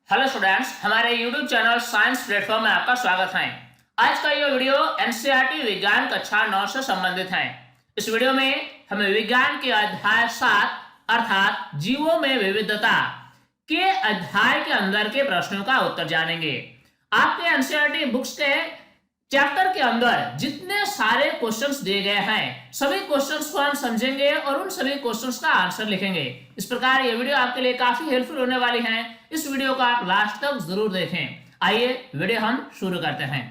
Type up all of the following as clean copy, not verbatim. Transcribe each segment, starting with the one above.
Hello students, हमारे YouTube channel science platform में आपका स्वागत है। आज का यह वीडियो एनसीईआरटी विज्ञान कक्षा 9 से संबंधित है। इस वीडियो में हम विज्ञान के अध्याय 7 अर्थात जीवों में विविधता के अध्याय के अंदर के प्रश्नों का उत्तर जानेंगे। आपके एनसीईआरटी बुक्स के चैप्टर के अंदर जितने सारे क्वेश्चंस दिए गए हैं, सभी क्वेश्चंस को हम समझेंगे और उन सभी क्वेश्चंस का आंसर लिखेंगे। इस प्रकार ये वीडियो आपके लिए काफी हेल्पफुल होने वाली है। इस वीडियो को आप लास्ट तक जरूर देखें। आइए वीडियो हम शुरू करते हैं।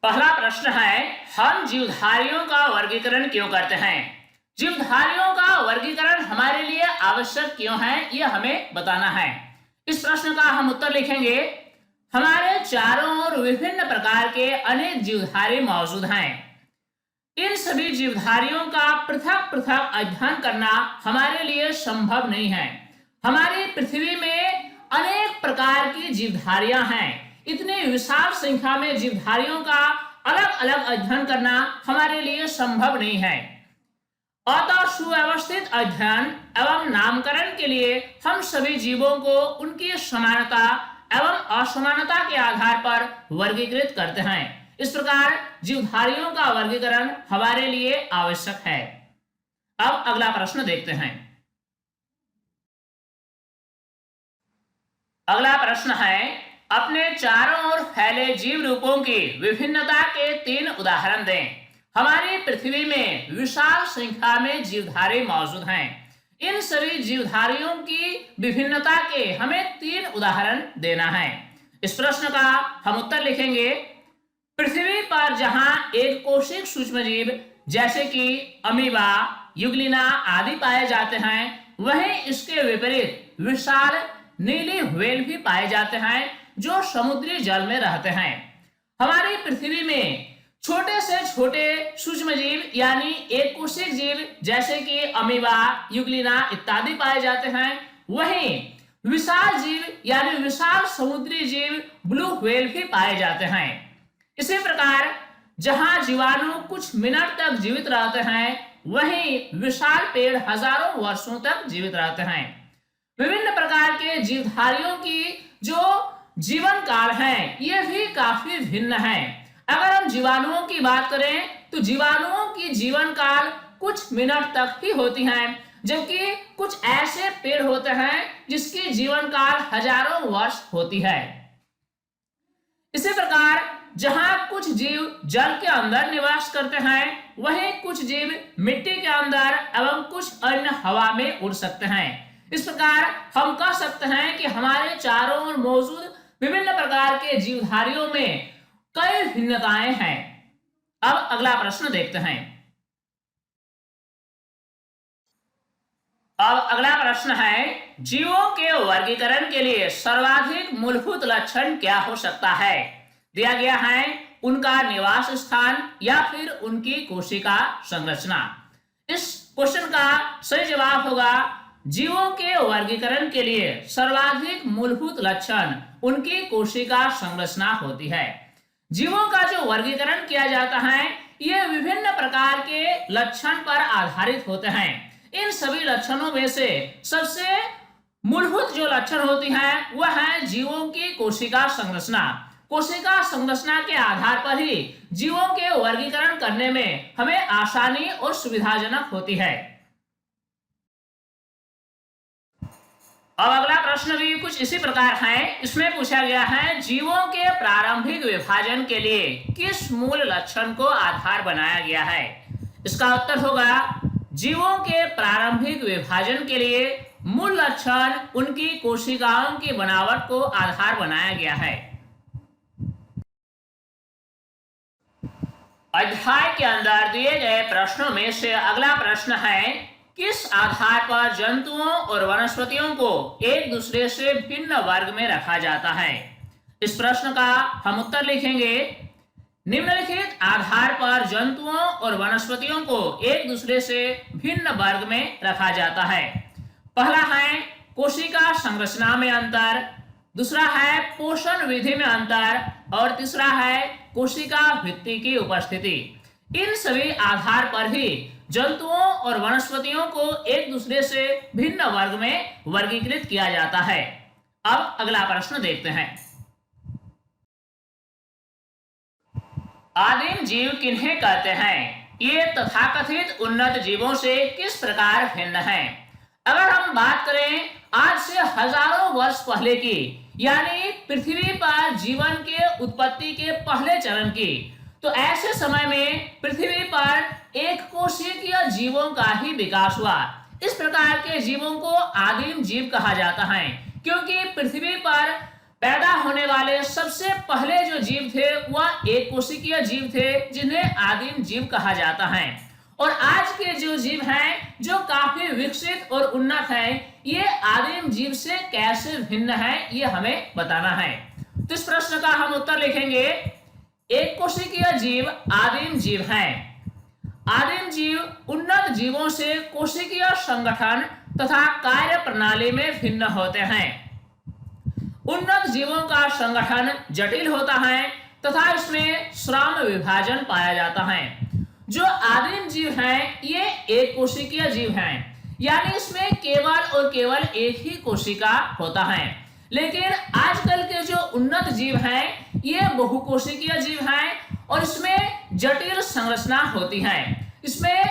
पहला प्रश्न है, हम जीवधारियों का वर्गीकरण क्यों करते हैं? जीवधारियों का वर्गीकरण हमारे लिए आवश्यक क्यों है, यह हमें बताना है। इस प्रश्न का हम उत्तर लिखेंगे। हमारे चारों ओर विभिन्न प्रकार के अनेक जीवधारी मौजूद हैं। इन सभी जीवधारियों का पृथक पृथक अध्ययन करना हमारे लिए संभव नहीं है। हमारी पृथ्वी में अनेक प्रकार की जीवधारियां हैं। इतनी विशाल संख्या में जीवधारियों का अलग अलग अध्ययन करना हमारे लिए संभव नहीं है। अतः सुव्यवस्थित अध्ययन एवं नामकरण के लिए हम सभी जीवों को उनकी समानता एवं असमानता के आधार पर वर्गीकृत करते हैं। इस प्रकार जीवधारियों का वर्गीकरण हमारे लिए आवश्यक है। अब अगला प्रश्न देखते हैं। अगला प्रश्न है, अपने चारों ओर फैले जीव रूपों की विभिन्नता के 3 उदाहरण दें। हमारी पृथ्वी में विशाल संख्या में जीवधारी मौजूद हैं। इन सभी जीवधारियों की विभिन्नता के हमें 3 उदाहरण देना है। इस प्रश्न का हम उत्तर लिखेंगे। पृथ्वी पर जहां एक कोशिक सूक्ष्मजीव जैसे कि अमीबा, युग्लिना आदि पाए जाते हैं, वहीं इसके विपरीत विशाल नीली व्हेल भी पाए जाते हैं जो समुद्री जल में रहते हैं। हमारी पृथ्वी में छोटे से छोटे सूक्ष्मजीव यानी एक कोशिक जीव जैसे कि अमीबा, युग्लिना इत्यादि पाए जाते हैं, वहीं विशाल जीव यानी विशाल समुद्री जीव ब्लू व्हेल भी पाए जाते हैं। इसी प्रकार जहां जीवाणु कुछ मिनट तक जीवित रहते हैं, वहीं विशाल पेड़ हजारों वर्षों तक जीवित रहते हैं। विभिन्न प्रकार के जीवधारियों की जो जीवन काल है, ये भी काफी भिन्न है। अगर हम जीवाणुओं की बात करें तो जीवाणुओं की जीवन काल कुछ मिनट तक ही होती है, जबकि कुछ ऐसे पेड़ होते हैं जिसकी जीवन काल हजारों वर्ष होती है। इसी प्रकार जहां कुछ जीव जल के अंदर निवास करते हैं, वहीं कुछ जीव मिट्टी के अंदर एवं कुछ अन्य हवा में उड़ सकते हैं। इस प्रकार हम कह सकते हैं कि हमारे चारों ओर मौजूद विभिन्न प्रकार के जीवधारियों में कई भिन्नताएं हैं। अब अगला प्रश्न देखते हैं। अब अगला प्रश्न है, जीवों के वर्गीकरण के लिए सर्वाधिक मूलभूत लक्षण क्या हो सकता है? दिया गया है उनका निवास स्थान या फिर उनकी कोशिका संरचना। इस क्वेश्चन का सही जवाब होगा, जीवों के वर्गीकरण के लिए सर्वाधिक मूलभूत लक्षण उनकी कोशिका संरचना होती है। जीवों का जो वर्गीकरण किया जाता है, ये विभिन्न प्रकार के लक्षण पर आधारित होते हैं। इन सभी लक्षणों में से सबसे मूलभूत जो लक्षण होती है वह है जीवों की कोशिका संरचना। कोशिका संरचना के आधार पर ही जीवों के वर्गीकरण करने में हमें आसानी और सुविधाजनक होती है। अब अगला प्रश्न भी कुछ इसी प्रकार है। इसमें पूछा गया है, जीवों के प्रारंभिक विभाजन के लिए किस मूल लक्षण को आधार बनाया गया है? इसका उत्तर होगा, जीवों के प्रारंभिक विभाजन के लिए मूल लक्षण उनकी कोशिकाओं की बनावट को आधार बनाया गया है। अध्याय के अंदर दिए गए प्रश्नों में से अगला प्रश्न है, किस आधार पर जंतुओं और वनस्पतियों को एक दूसरे से भिन्न वर्ग में रखा जाता है? इस प्रश्न का हम उत्तर लिखेंगे। निम्नलिखित आधार पर जंतुओं और वनस्पतियों को एक दूसरे से भिन्न वर्ग में रखा जाता है। पहला है कोशिका संरचना में अंतर, दूसरा है पोषण विधि में अंतर और तीसरा है कोशिका भित्ति की उपस्थिति। इन सभी आधार पर ही जंतुओं और वनस्पतियों को एक दूसरे से भिन्न वर्ग में वर्गीकृत किया जाता है। अब अगला प्रश्न देखते हैं। आदिम जीव किन्हें कहते हैं? ये तथाकथित उन्नत जीवों से किस प्रकार भिन्न हैं? अगर हम बात करें आज से हजारों वर्ष पहले की, यानी पृथ्वी पर जीवन के उत्पत्ति के पहले चरण की, तो ऐसे समय में पृथ्वी पर एक कोशिकीय जीवों का ही विकास हुआ। इस प्रकार के जीवों को आदिम जीव कहा जाता है, क्योंकि पृथ्वी पर पैदा होने वाले सबसे पहले जो जीव थे वह एक कोशिकीय जीव थे, जिन्हें आदिम जीव कहा जाता है। और आज के जो जीव हैं, जो काफी विकसित और उन्नत हैं, ये आदिम जीव से कैसे भिन्न हैं, ये हमें बताना है। तो इस प्रश्न का हम उत्तर लिखेंगे, एक कोशिकीय जीव आदिम जीव हैं। आदिम जीव उन्नत जीवों से कोशिकीय संगठन तथा कार्य प्रणाली में भिन्न होते हैं। उन्नत जीवों का संगठन जटिल होता है तथा इसमें श्रम विभाजन पाया जाता है। जो आदिम जीव हैं, ये एक कोशिकीय जीव हैं, यानी इसमें केवल और केवल एक ही कोशिका होता है। लेकिन आजकल के जो उन्नत जीव हैं, ये बहुकोशिकीय जीव हैं और इसमें जटिल संरचना होती है। इसमें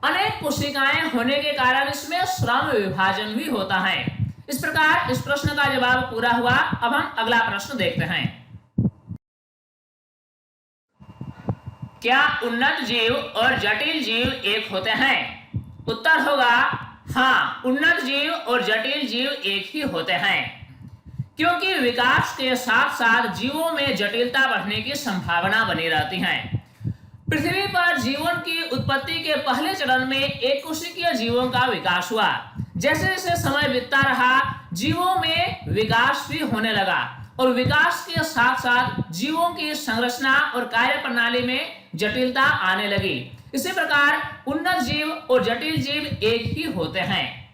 अनेक कोशिकाएं होने के कारण इसमें श्रम विभाजन भी होता है। इस प्रकार इस प्रश्न का जवाब पूरा हुआ। अब हम अगला प्रश्न देखते हैं। क्या उन्नत जीव और जटिल जीव एक होते हैं? उत्तर होगा हाँ, उन्नत जीव और जटिल जीव एक ही होते हैं, क्योंकि विकास के साथ साथ जीवों में जटिलता बढ़ने की संभावना बनी रहती है। पृथ्वी पर जीवन की उत्पत्ति के पहले चरण में एक कोशिकीय जीवों का विकास हुआ। जैसे जैसे समय बीतता रहा, जीवों में विकास भी होने लगा और विकास के साथ साथ जीवों की संरचना और कार्य प्रणाली में जटिलता आने लगी। इसी प्रकार उन्नत जीव और जटिल जीव एक ही होते हैं।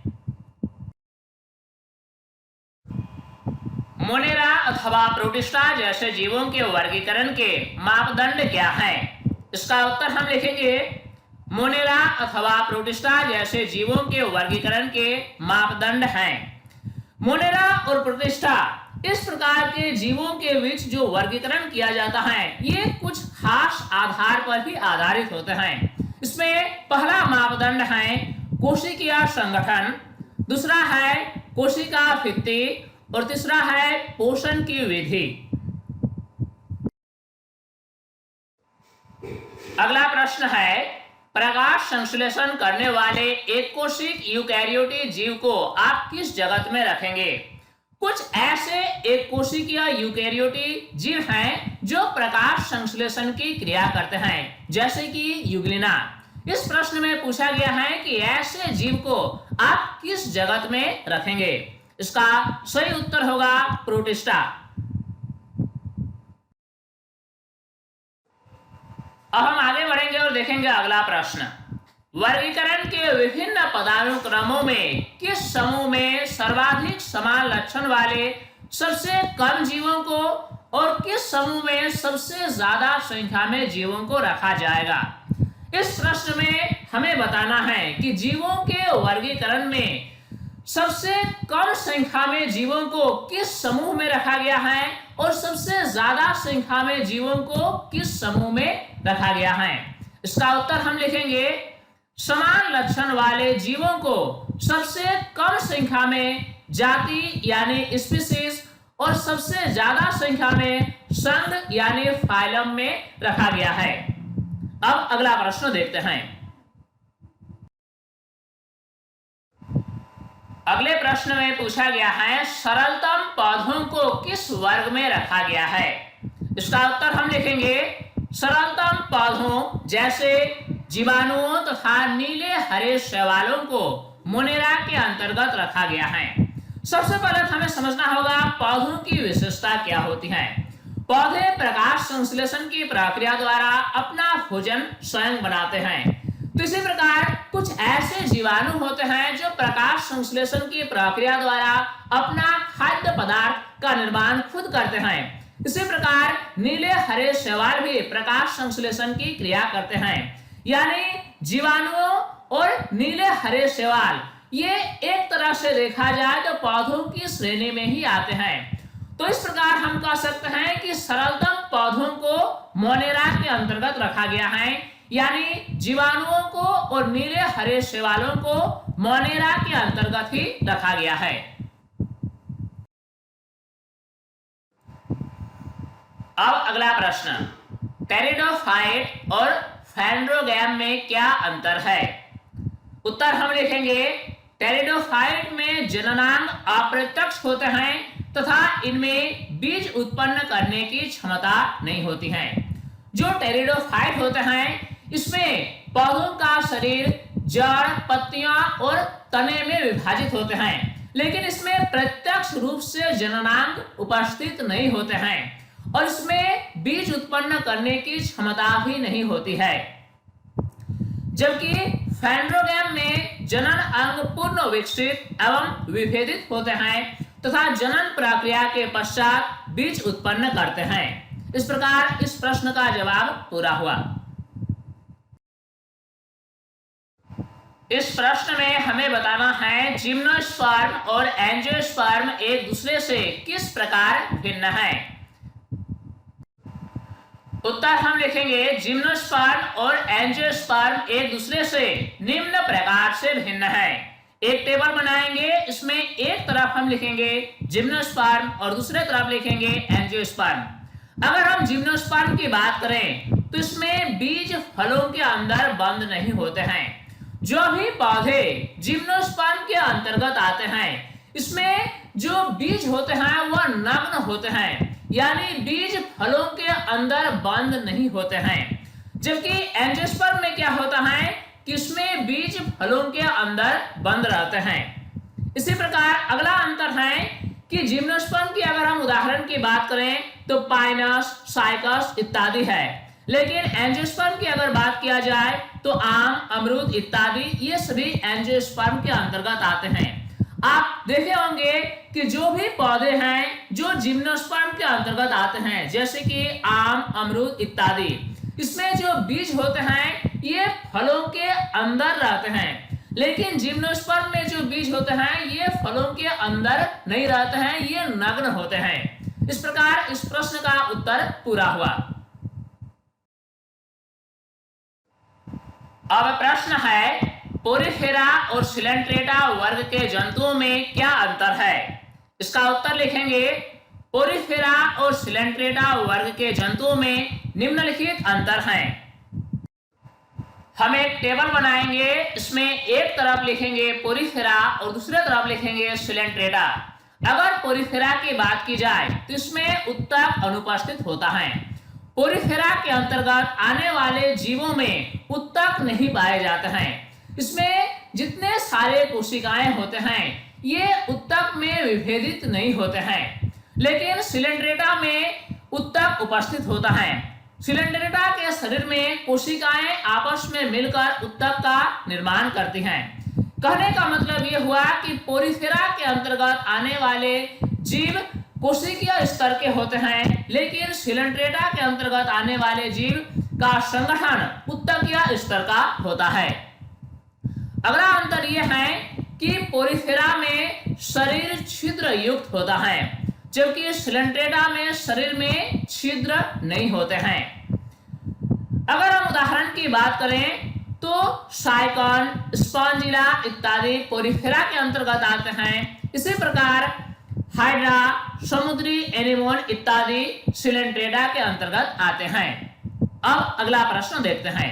मोनेरा अथवा प्रोटिस्टा जैसे जीवों के वर्गीकरण के मापदंड क्या हैं? इसका उत्तर हम लिखेंगे, मोनेरा अथवा प्रोटिस्टा जैसे जीवों के वर्गीकरण के मापदंड हैं। मोनेरा और प्रोटिस्टा इस प्रकार के जीवों के बीच जो वर्गीकरण किया जाता है, ये कुछ खास आधार पर ही आधारित होते हैं। इसमें पहला मापदंड है कोशिकीय संगठन, दूसरा है कोशिका भित्ति और तीसरा है पोषण की विधि। अगला प्रश्न है, प्रकाश संश्लेषण करने वाले एक कोशिक यूकैरियोटिक जीव को आप किस जगत में रखेंगे? कुछ ऐसे एक कोशिकीय यूकैरियोटिक जीव हैं जो प्रकाश संश्लेषण की क्रिया करते हैं, जैसे कि यूग्लिना। इस प्रश्न में पूछा गया है कि ऐसे जीव को आप किस जगत में रखेंगे? इसका सही उत्तर होगा प्रोटिस्टा। अब हम आगे बढ़ेंगे और देखेंगे अगला प्रश्न, वर्गीकरण के विभिन्न पदानुक्रमों में किस समूह में सर्वाधिक समान लक्षण वाले सबसे कम जीवों को और किस समूह में सबसे ज्यादा संख्या में जीवों को रखा जाएगा? इस प्रश्न में हमें बताना है कि जीवों के वर्गीकरण में सबसे कम संख्या में जीवों को किस समूह में रखा गया है और सबसे ज्यादा संख्या में जीवों को किस समूह में रखा गया है। इसका उत्तर हम लिखेंगे, समान लक्षण वाले जीवों को सबसे कम संख्या में जाति यानी स्पीशीज और सबसे ज्यादा संख्या में संघ यानी फाइलम में रखा गया है। अब अगला प्रश्न देखते हैं। अगले प्रश्न में पूछा गया है, सरलतम पौधों को किस वर्ग में रखा गया है? इसका उत्तर हम लिखेंगे, सरलतम पौधों जैसे जीवाणुओं तथा नीले हरे शैवालों को मोनेरा के अंतर्गत रखा गया है। सबसे पहले हमें समझना होगा पौधों की विशेषता क्या होती है। पौधे प्रकाश संश्लेषण की प्रक्रिया द्वारा अपना भोजन स्वयं बनाते हैं। तो इसी प्रकार कुछ ऐसे जीवाणु होते हैं जो प्रकाश संश्लेषण की प्रक्रिया द्वारा अपना खाद्य पदार्थ का निर्माण खुद करते हैं। इसी प्रकार नीले हरे शैवाल भी प्रकाश संश्लेषण की क्रिया करते हैं, यानी जीवाणुओं और नीले हरे शैवाल ये एक तरह से देखा जाए तो पौधों की श्रेणी में ही आते हैं। तो इस प्रकार हम कह सकते हैं कि सरलतम पौधों को मोनेरा के अंतर्गत रखा गया है, यानी जीवाणुओं को और नीले हरे शैवालों को मोनेरा के अंतर्गत ही रखा गया है। अब अगला प्रश्न, टेरिडोफाइट और फैंड्रोगैम में क्या अंतर है? उत्तर हम लिखेंगे, टेरिडोफाइट में जननांग अप्रत्यक्ष होते हैं तथा इनमें बीज उत्पन्न करने की क्षमता नहीं होती है। जो टेरिडोफाइट होते हैं इसमें पौधों का शरीर जड़, पत्तियां और तने में विभाजित होते हैं, लेकिन इसमें प्रत्यक्ष रूप से जननांग उपस्थित नहीं होते हैं और इसमें बीज उत्पन्न करने की क्षमता भी नहीं होती है। जबकि फैंड्रोगैम में जनन अंग पूर्ण विकसित एवं विभेदित होते हैं तथा जनन प्रक्रिया के पश्चात बीज उत्पन्न करते हैं। इस प्रकार इस प्रश्न का जवाब पूरा हुआ। इस प्रश्न में हमें बताना है जिम्नोस्पर्म और एंजियोस्पर्म एक दूसरे से किस प्रकार भिन्न है। उत्तर हम लिखेंगे, जिम्नोस्पर्म और एंजियोस्पर्म एक दूसरे से निम्न प्रकार से भिन्न है। एक टेबल बनाएंगे, इसमें एक तरफ हम लिखेंगे जिम्नोस्पर्म और दूसरे तरफ लिखेंगे एंजियोस्पर्म। अगर हम जिम्नोस्पर्म की बात करें तो इसमें बीज फलों के अंदर बंद नहीं होते हैं। जो भी पौधे जिम्नोस्पर्म के अंतर्गत आते हैं इसमें जो बीज होते हैं वह नग्न होते हैं, यानी बीज फलों के अंदर बंद नहीं होते हैं। जबकि एंजियोस्पर्म में क्या होता है कि इसमें बीज फलों के अंदर बंद रहते हैं। इसी प्रकार अगला अंतर है कि जिम्नोस्पर्म की अगर हम उदाहरण की बात करें तो पाइनस, साइकस इत्यादि है, लेकिन एंजियोस्पर्म की अगर बात किया जाए तो आम, अमरूद इत्यादि ये सभी एंजियोस्पर्म के अंतर्गत आते हैं। आप देखे होंगे कि जो भी पौधे हैं जो जिम्नोस्पर्म के अंतर्गत आते हैं, जैसे कि आम, अमरूद इत्यादि, इसमें जो बीज होते हैं ये फलों के अंदर रहते हैं, लेकिन जिम्नोस्पर्म में जो बीज होते हैं ये फलों के अंदर नहीं रहते हैं, ये नग्न होते हैं। इस प्रकार इस प्रश्न का उत्तर पूरा हुआ। अब प्रश्न है, पोरिफेरा और सिलेंट्रेटा वर्ग के जंतुओं में क्या अंतर है? इसका उत्तर लिखेंगे, पोरिफेरा और सिलेंट्रेटा वर्ग के जंतुओं में निम्नलिखित अंतर हैं। हम एक टेबल बनाएंगे, इसमें एक तरफ लिखेंगे पोरिफेरा और दूसरे तरफ लिखेंगे सिलेंट्रेटा। अगर पोरिफेरा की बात की जाए तो इसमें उत्तक अनुपस्थित होता है। पोरिफेरा के अंतर्गत आने वाले जीवों में उत्तक नहीं पाए जाते हैं। इसमें जितने सारे कोशिकाएं होते हैं ये उत्तक में विभेदित नहीं होते हैं, लेकिन सिलेंट्रेटा में उत्तक उपस्थित होता है। सिलेंट्रेटा के शरीर में कोशिकाएं आपस में मिलकर उत्तक का निर्माण करती हैं। कहने का मतलब ये हुआ कि पोरिफेरा के अंतर्गत आने वाले जीव कोशिकीय स्तर के होते हैं, लेकिन सिलेंट्रेटा के अंतर्गत आने वाले जीव का संगठन उत्तकीय स्तर का होता है। अगला अंतर यह है कि पोरिफेरा में शरीर छिद्र युक्त होता है, जबकि सिलेंट्रेटा में शरीर में छिद्र नहीं होते हैं। अगर हम उदाहरण की बात करें तो साइकन, स्पॉन्जिला इत्यादि पोरिफेरा के अंतर्गत आते हैं। इसी प्रकार हाइड्रा, समुद्री एनीमोन इत्यादि सिलेंट्रेटा के अंतर्गत आते हैं। अब अगला प्रश्न देखते हैं।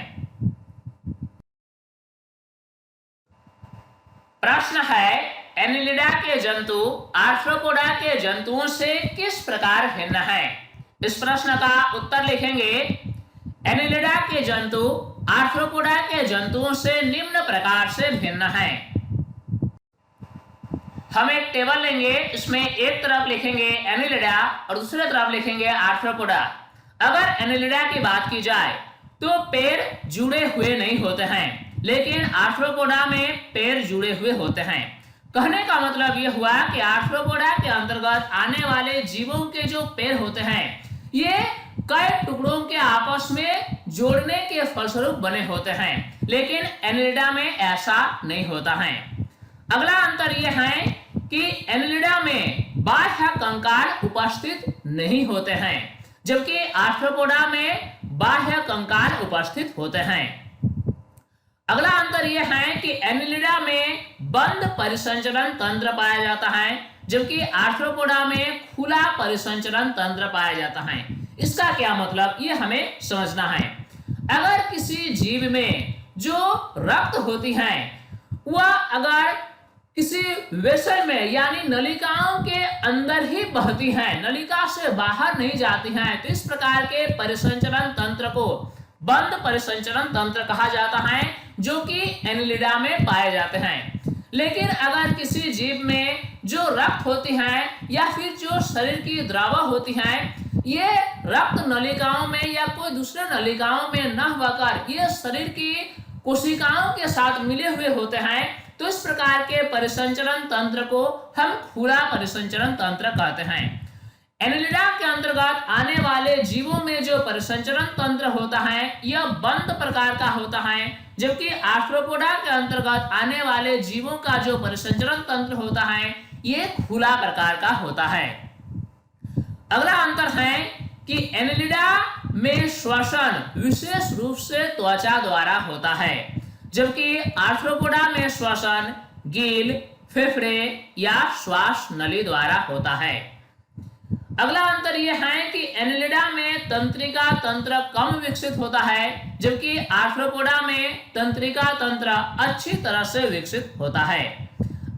प्रश्न है, एनिलिडा के जंतु आर्थ्रोपोडा के जंतुओं से किस प्रकार भिन्न है? इस प्रश्न का उत्तर लिखेंगे, एनिलिडा के जंतु आर्थ्रोपोडा के जंतुओं से निम्न प्रकार से भिन्न है। हम एक टेबल लेंगे, इसमें एक तरफ लिखेंगे एनिलिडा और दूसरे तरफ लिखेंगे आर्थ्रोपोडा। अगर एनिलिडा की बात की जाए तो पैर जुड़े हुए नहीं होते हैं, लेकिन आर्थ्रोपोडा में पैर जुड़े हुए होते हैं। कहने का मतलब यह हुआ कि आर्थ्रोपोडा के अंतर्गत आने वाले जीवों के जो पैर होते हैं ये कई टुकड़ों के आपस में जोड़ने के फलस्वरूप बने होते हैं, लेकिन एनिलिडा में ऐसा नहीं होता है। अगला अंतर यह है कि एनिलिडा में बाह्य कंकाल उपस्थित नहीं होते हैं, जबकि आर्थ्रोपोडा में बाह्य कंकाल उपस्थित होते हैं। अगला अंतर यह है कि एनिलिडा में बंद परिसंचरण तंत्र पाया जाता है, जबकि आर्थ्रोपोडा में खुला परिसंचरण तंत्र पाया जाता है। इसका क्या मतलब ये हमें समझना है। अगर किसी जीव में जो रक्त होती है वह अगर किसी वेसल में यानी नलिकाओं के अंदर ही बहती है, नलिका से बाहर नहीं जाती है, तो इस प्रकार के परिसंचरण तंत्र को बंद परिसंचरण तंत्र कहा जाता है, जो कि एनिलिडा में पाए जाते हैं। लेकिन अगर किसी जीव में जो रक्त होती है या फिर जो शरीर की द्रव होती है ये रक्त नलिकाओं में या कोई दूसरे नलिकाओं में न होकर ये शरीर की कोशिकाओं के साथ मिले हुए होते हैं, तो इस प्रकार के परिसंचरण तंत्र को हम खुला परिसंचरण तंत्र कहते हैं। एनिलिडा के अंतर्गत आने वाले जीवों में जो परिसंचरण तंत्र होता है यह बंद प्रकार का होता है, जबकि आर्थ्रोपोडा के अंतर्गत आने वाले जीवों का जो परिसंचरण तंत्र होता है ये खुला प्रकार का होता है। अगला अंतर है कि एनिलिडा में श्वसन विशेष रूप से त्वचा द्वारा होता है, जबकि आर्थ्रोपोडा में श्वसन गिल, फेफड़े या श्वास नली द्वारा होता है। अगला अंतर यह है कि एनिलिडा में तंत्रिका तंत्र कम विकसित होता है, जबकि आर्थ्रोपोडा में तंत्रिका तंत्र अच्छी तरह से विकसित होता है।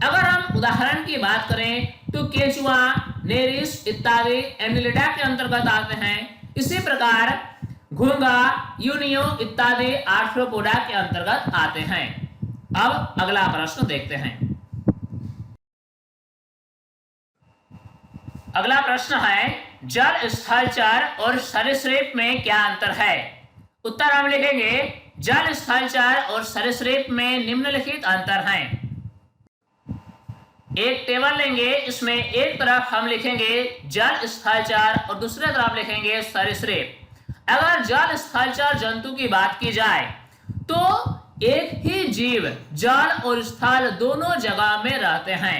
अगर हम उदाहरण की बात करें तो केचुआ, नेरिस इत्यादि एनिलिडा के अंतर्गत आते हैं। इसी प्रकार घोंघा, यूनियो इत्यादि आर्थ्रोपोडा के अंतर्गत आते हैं। अब अगला प्रश्न देखते हैं। अगला प्रश्न है जल स्थलचर और सरीसृप में क्या अंतर है। उत्तर हम लिखेंगे जल स्थलचर और सरीसृप में निम्नलिखित अंतर हैं। एक टेबल लेंगे, इसमें एक तरफ हम लिखेंगे जल स्थलचर और दूसरे तरफ लिखेंगे सरीसृप। अगर जल स्थलचर जंतु की बात की जाए तो एक ही जीव जल और स्थल दोनों जगह में रहते हैं।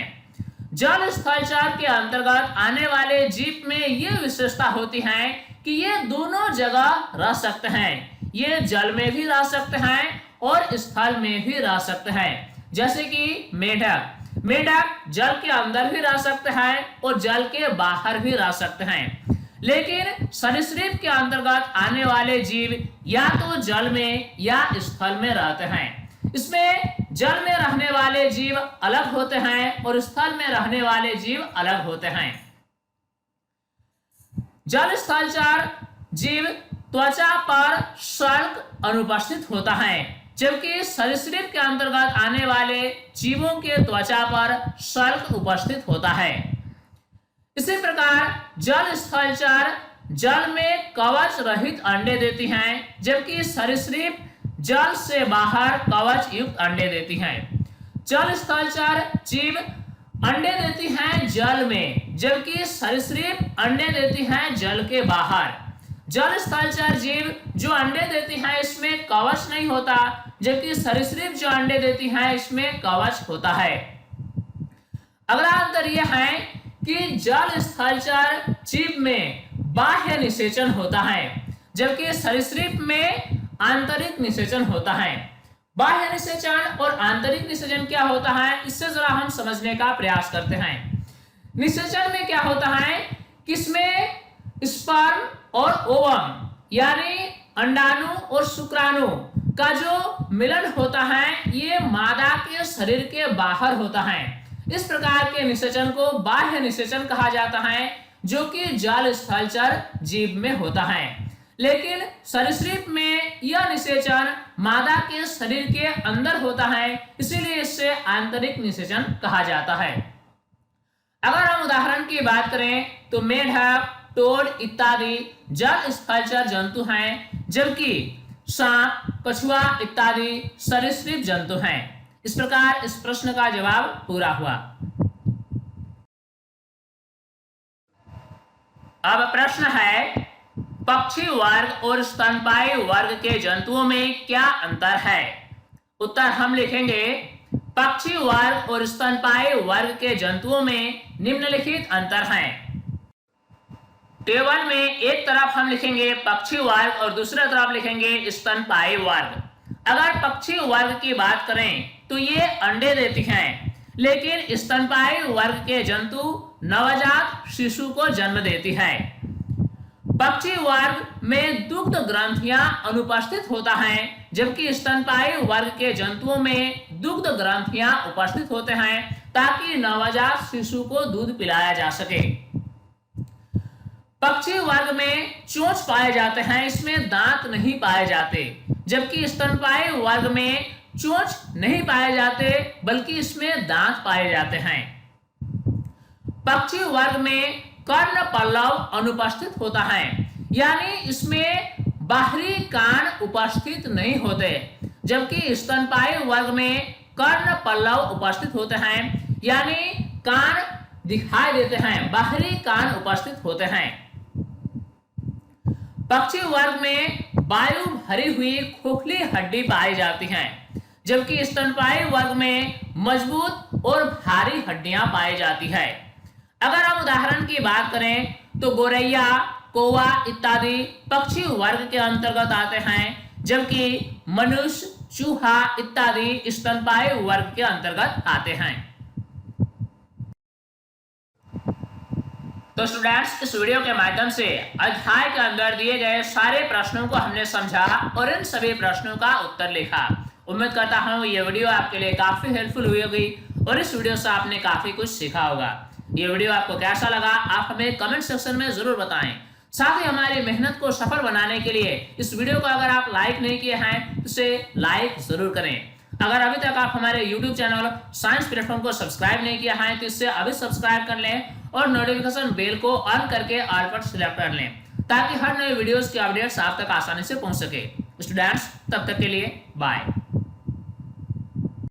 जल स्थलचर के अंतर्गत आने वाले जीव में यह विशेषता होती है कि ये दोनों जगह रह सकते हैं। ये जल में भी रह सकते हैं और स्थल में भी रह सकते हैं। जैसे कि मेढक जल के अंदर भी रह सकते हैं और जल के बाहर भी रह सकते हैं। लेकिन सरीसृप के अंतर्गत आने वाले जीव या तो जल में या स्थल में रहते हैं। इसमें जल में रहने वाले जीव अलग होते हैं और स्थल में रहने वाले जीव अलग होते हैं। जल स्थलचर जीव त्वचा पर शल्क अनुपस्थित होता है, जबकि सरीसृप के अंतर्गत आने वाले जीवों के त्वचा पर शल्क उपस्थित होता है। इसी प्रकार जल स्थलचर जल में कवच रहित अंडे देती हैं, जबकि सरीसृप जल से बाहर कवच युक्त अंडे देती हैं। जल स्थलचर जीव अंडे देती हैं जल में, जबकि सरीसृप अंडे देती हैं जल के बाहर। जल स्थलचर जीव जो अंडे देती हैं इसमें कवच नहीं होता, जबकि सरीसृप जो अंडे देती हैं इसमें कवच होता है। अगला अंतर यह है कि जल स्थलचर जीव में बाह्य निषेचन होता है, जबकि सरीसृप में आंतरिक निषेचन होता है। बाह्य निषेचन और आंतरिक निषेचन क्या होता है इससे जरा हम समझने का प्रयास करते हैं। निषेचन में क्या होता है कि इसमें स्पर्म और ओवम यानी अंडाणु और शुक्राणु का जो मिलन होता है ये मादा के शरीर के बाहर होता है। इस प्रकार के निषेचन को बाह्य निषेचन कहा जाता है, जो कि जल स्थलचर जीव में होता है। लेकिन सरीसृप में यह निषेचन मादा के शरीर के अंदर होता है, इसीलिए इससे आंतरिक निषेचन कहा जाता है। अगर हम उदाहरण की बात करें तो मेढक, टोड इत्यादि जल स्थलचर जंतु हैं, जबकि सांप, कछुआ इत्यादि सरीसृप जंतु हैं। इस प्रकार इस प्रश्न का जवाब पूरा हुआ। अब प्रश्न है, पक्षी वर्ग और स्तनपायी वर्ग के जंतुओं में क्या अंतर है? उत्तर हम लिखेंगे, पक्षी वर्ग और स्तनपायी वर्ग के जंतुओं में निम्नलिखित अंतर हैं। टेबल में एक तरफ हम लिखेंगे पक्षी वर्ग और दूसरी तरफ लिखेंगे स्तनपायी वर्ग। अगर पक्षी वर्ग की बात करें तो ये अंडे देती हैं, लेकिन स्तनपायी वर्ग के जंतु नवजात शिशु को जन्म देती है। पक्षी वर्ग में दुग्ध ग्रंथियां अनुपस्थित होता है, जबकि स्तनपायी वर्ग के जंतुओं में दुग्ध ग्रंथियां उपस्थित होते हैं ताकि नवजात शिशु को दूध पिलाया जा सके। पक्षी वर्ग में चोंच पाए जाते हैं, इसमें दांत नहीं पाए जाते, जबकि स्तनपायी वर्ग में चोंच नहीं पाए जाते बल्कि इसमें दांत पाए जाते हैं। पक्षी वर्ग में कर्ण पल्लव अनुपस्थित होता है, यानी इसमें बाहरी कान उपस्थित नहीं होते, जबकि स्तनपायी वर्ग में कर्ण पल्लव उपस्थित होते हैं, यानी कान दिखाई देते हैं, बाहरी कान उपस्थित होते हैं। पक्षी वर्ग में वायु भरी हुई खोखली हड्डी पाई जाती है, जबकि स्तनपायी वर्ग में मजबूत और भारी हड्डियां पाई जाती है। अगर हम उदाहरण की बात करें तो गोरैया, कौवा इत्यादि पक्षी वर्ग के अंतर्गत आते हैं, जबकि मनुष्य, चूहा इत्यादि स्तनपायी वर्ग के अंतर्गत आते हैं। तो स्टूडेंट्स, इस वीडियो के माध्यम से अध्याय के अंदर दिए गए सारे प्रश्नों को हमने समझा और इन सभी प्रश्नों का उत्तर लिखा। उम्मीद करता हूँ ये वीडियो आपके लिए काफी हेल्पफुल हुई होगी और इस वीडियो से आपने काफी कुछ सीखा होगा। ये वीडियो आपको कैसा लगा आप हमें कमेंट सेक्शन में जरूर बताएं। साथ ही हमारी मेहनत को सफल बनाने के लिए इस वीडियो को अगर आप लाइक नहीं किए हैं तो इसे लाइक जरूर करें। अगर अभी तक आप हमारे YouTube चैनल साइंस प्लेटफॉर्म को सब्सक्राइब नहीं किया है तो इससे अभी सब्सक्राइब कर लें और नोटिफिकेशन बेल को ऑन करके ऑल पर सिलेक्ट कर लें, ताकि हर नए वीडियोस की अपडेट्स आप तक आसानी से पहुंच सके। स्टूडेंट्स, तब तक के लिए बाय।